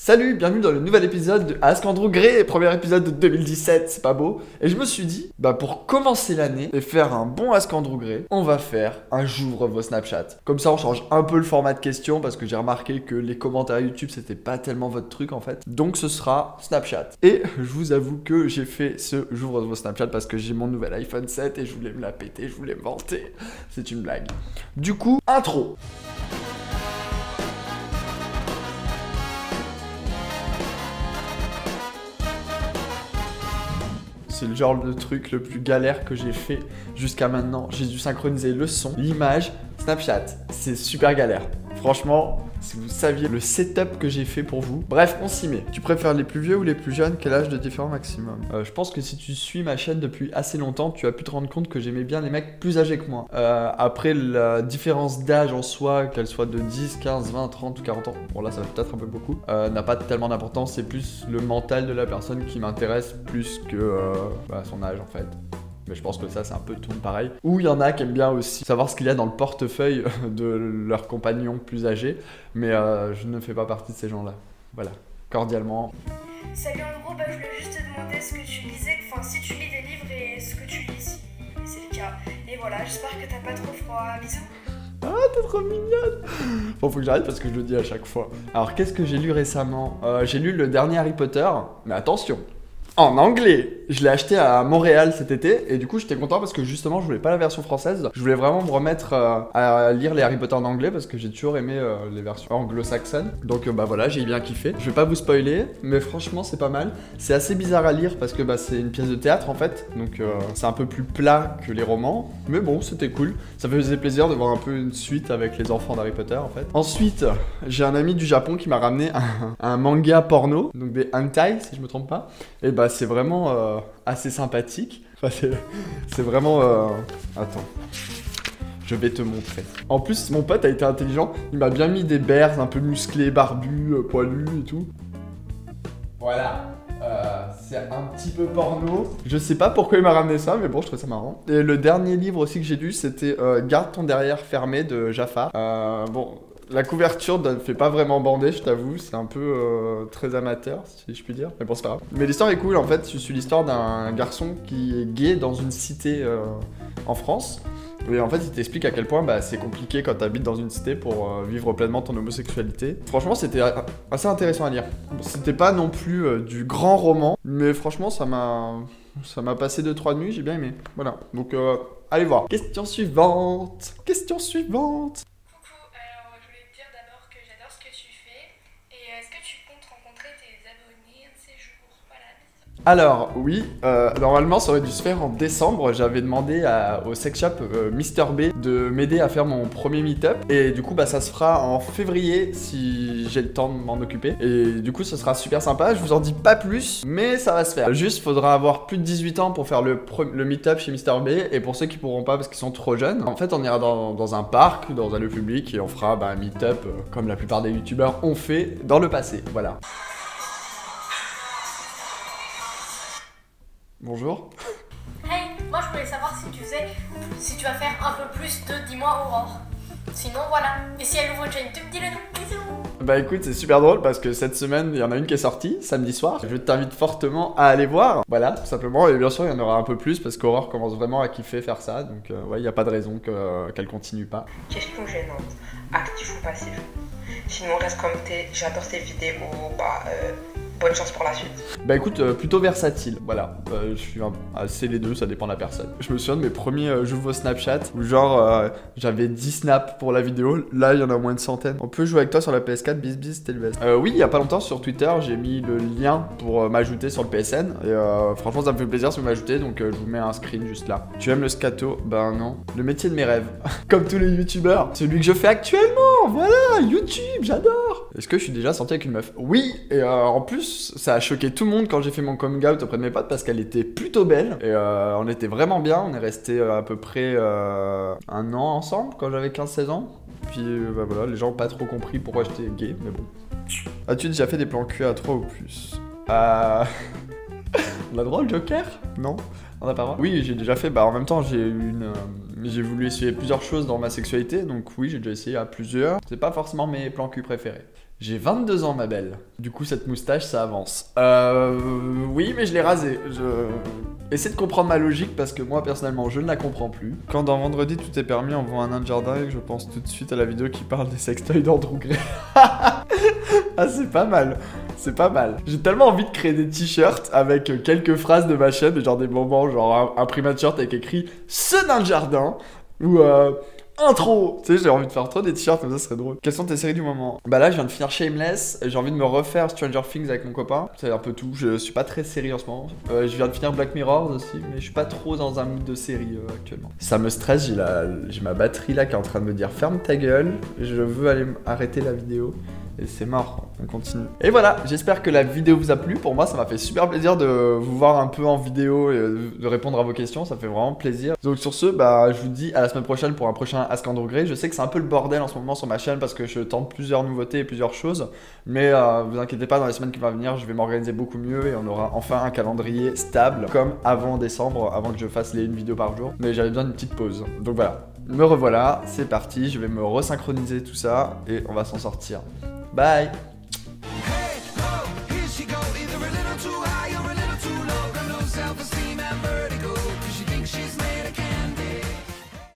Salut, bienvenue dans le nouvel épisode de Ask Andrew Gray, premier épisode de 2017, c'est pas beau. Et je me suis dit, pour commencer l'année et faire un bon Ask Andrew Gray, on va faire un j'ouvre vos Snapchat. Comme ça on change un peu le format de questions parce que j'ai remarqué que les commentaires YouTube c'était pas tellement votre truc en fait. Donc ce sera Snapchat. Et je vous avoue que j'ai fait ce j'ouvre vos Snapchat parce que j'ai mon nouvel iPhone 7 et je voulais me la péter, je voulais me vanter. C'est une blague. Du coup, intro. C'est le genre de truc le plus galère que j'ai fait jusqu'à maintenant. J'ai dû synchroniser le son, l'image, Snapchat. C'est super galère. Franchement, si vous saviez le setup que j'ai fait pour vous. Bref, on s'y met. Tu préfères les plus vieux ou les plus jeunes? Quel âge de différence maximum? Je pense que si tu suis ma chaîne depuis assez longtemps, tu as pu te rendre compte que j'aimais bien les mecs plus âgés que moi. Après, la différence d'âge en soi, qu'elle soit de 10, 15, 20, 30 ou 40 ans, bon là ça va peut-être un peu beaucoup, n'a pas tellement d'importance. C'est plus le mental de la personne qui m'intéresse plus que son âge en fait. Mais je pense que ça c'est un peu tout pareil. Ou il y en a qui aiment bien aussi savoir ce qu'il y a dans le portefeuille de leur compagnon plus âgé. Mais je ne fais pas partie de ces gens-là. Voilà, cordialement. Salut en gros, je voulais juste te demander ce que tu lisais, enfin si tu lis des livres et ce que tu lis si c'est le cas. Et voilà, j'espère que t'as pas trop froid. Bisous. Ah, t'es trop mignonne. Bon, faut que j'arrête parce que je le dis à chaque fois. Alors, qu'est-ce que j'ai lu récemment? J'ai lu le dernier Harry Potter, mais attention, en anglais. Je l'ai acheté à Montréal cet été et du coup j'étais content parce que justement je voulais pas la version française. Je voulais vraiment me remettre à lire les Harry Potter en anglais parce que j'ai toujours aimé les versions anglo-saxonnes. Donc voilà, j'ai bien kiffé. Je vais pas vous spoiler, mais franchement c'est pas mal. C'est assez bizarre à lire parce que c'est une pièce de théâtre en fait. Donc c'est un peu plus plat que les romans. Mais bon, c'était cool. Ça faisait plaisir de voir un peu une suite avec les enfants d'Harry Potter en fait. Ensuite, j'ai un ami du Japon qui m'a ramené un manga porno, donc des hentai si je me trompe pas. Et c'est vraiment assez sympathique. Enfin, c'est vraiment... Attends. Je vais te montrer. En plus, mon pote a été intelligent. Il m'a bien mis des bears un peu musclés, barbus, poilus et tout. Voilà. C'est un petit peu porno. Je sais pas pourquoi il m'a ramené ça, mais bon, je trouve ça marrant. Et le dernier livre aussi que j'ai lu, c'était Garde ton derrière fermé de Jafar. Bon... La couverture ne fait pas vraiment bander, je t'avoue, c'est un peu très amateur, si je puis dire, mais bon, c'est pas grave. Mais l'histoire est cool, en fait, je suis l'histoire d'un garçon qui est gay dans une cité en France. Et en fait, il t'explique à quel point c'est compliqué quand t'habites dans une cité pour vivre pleinement ton homosexualité. Franchement, c'était assez intéressant à lire. C'était pas non plus du grand roman, mais franchement, ça m'a passé 2-3 nuits, j'ai bien aimé. Voilà, donc allez voir. Question suivante. Question suivante. Alors, oui, normalement ça aurait dû se faire en décembre. J'avais demandé au sex shop Mister B de m'aider à faire mon premier meet-up. Et du coup, ça se fera en février si j'ai le temps de m'en occuper. Et du coup, ce sera super sympa. Je vous en dis pas plus, mais ça va se faire. Juste, faudra avoir plus de 18 ans pour faire le meet-up chez Mister B. Et pour ceux qui pourront pas parce qu'ils sont trop jeunes, en fait, on ira dans un parc, dans un lieu public et on fera un meet-up comme la plupart des youtubeurs ont fait dans le passé. Voilà. Bonjour. Hey, moi je voulais savoir si tu vas faire un peu plus de Dis-moi Aurore. Sinon voilà. Et si elle ouvre une chaîne YouTube, dis-le nous. Bisous. Écoute, c'est super drôle parce que cette semaine, il y en a une qui est sortie, samedi soir. Je t'invite fortement à aller voir. Voilà, tout simplement. Et bien sûr, il y en aura un peu plus parce qu'Aurore commence vraiment à kiffer faire ça. Donc ouais, il n'y a pas de raison qu'elle continue pas. Question gênante. Actif ou passif? Sinon, reste comme t'es. J'adore tes vidéos. Bonne chance pour la suite. Écoute, plutôt versatile, voilà. Je suis assez les deux, ça dépend de la personne. Je me souviens de mes premiers j'ouvre vos Snapchat où genre j'avais 10 snaps pour la vidéo. Là, il y en a moins de centaines. On peut jouer avec toi sur la PS4, bis, c'était le best. Oui, il y a pas longtemps sur Twitter, j'ai mis le lien pour m'ajouter sur le PSN. Et franchement, ça me fait plaisir si vous m'ajoutez, donc je vous mets un screen juste là. Tu aimes le scato? Non. Le métier de mes rêves. Comme tous les youtubeurs. Celui que je fais actuellement, voilà, YouTube, j'adore. Est-ce que je suis déjà sorti avec une meuf? Oui, et en plus, ça a choqué tout le monde quand j'ai fait mon coming out auprès de mes potes parce qu'elle était plutôt belle et on était vraiment bien. On est resté à peu près 1 an ensemble quand j'avais 15-16 ans. Puis voilà, les gens n'ont pas trop compris pourquoi j'étais gay, mais bon. As-tu déjà fait des plans cul à 3 ou plus? On a le droit, le Joker? Non? On a pas le droit? Oui, j'ai déjà fait. En même temps, j'ai voulu essayer plusieurs choses dans ma sexualité, donc oui, j'ai déjà essayé à plusieurs. C'est pas forcément mes plans cul préférés. J'ai 22 ans, ma belle. Du coup, cette moustache, ça avance. Oui, mais je l'ai rasé. Essaie de comprendre ma logique parce que moi, personnellement, je ne la comprends plus. Quand dans Vendredi, tout est permis, on voit un nain de jardin et que je pense tout de suite à la vidéo qui parle des sextoys d'Andrew Gray. Ah, c'est pas mal. C'est pas mal. J'ai tellement envie de créer des t-shirts avec quelques phrases de ma chaîne, genre des moments, genre un prima t-shirt avec écrit « Ce nain de jardin » ou intro. Tu sais, j'ai envie de faire trop des t-shirts comme ça, ce serait drôle. Quelles sont tes séries du moment? Bah là, je viens de finir Shameless. J'ai envie de me refaire Stranger Things avec mon copain. C'est un peu tout. Je suis pas très série en ce moment. Je viens de finir Black Mirror aussi, mais je suis pas trop dans un mood de série actuellement. Ça me stresse. J'ai ma batterie là qui est en train de me dire ferme ta gueule. Je veux aller arrêter la vidéo. Et c'est mort, on continue. Et voilà, j'espère que la vidéo vous a plu. Pour moi, ça m'a fait super plaisir de vous voir un peu en vidéo et de répondre à vos questions. Ça fait vraiment plaisir. Donc sur ce, bah, je vous dis à la semaine prochaine pour un prochain Ask Andrew Gray. Je sais que c'est un peu le bordel en ce moment sur ma chaîne parce que je tente plusieurs nouveautés et plusieurs choses. Mais vous inquiétez pas, dans les semaines qui vont venir, je vais m'organiser beaucoup mieux et on aura enfin un calendrier stable comme avant décembre, avant que je fasse une vidéo par jour. Mais j'avais besoin d'une petite pause. Donc voilà, me revoilà, c'est parti. Je vais me resynchroniser tout ça et on va s'en sortir. Bye.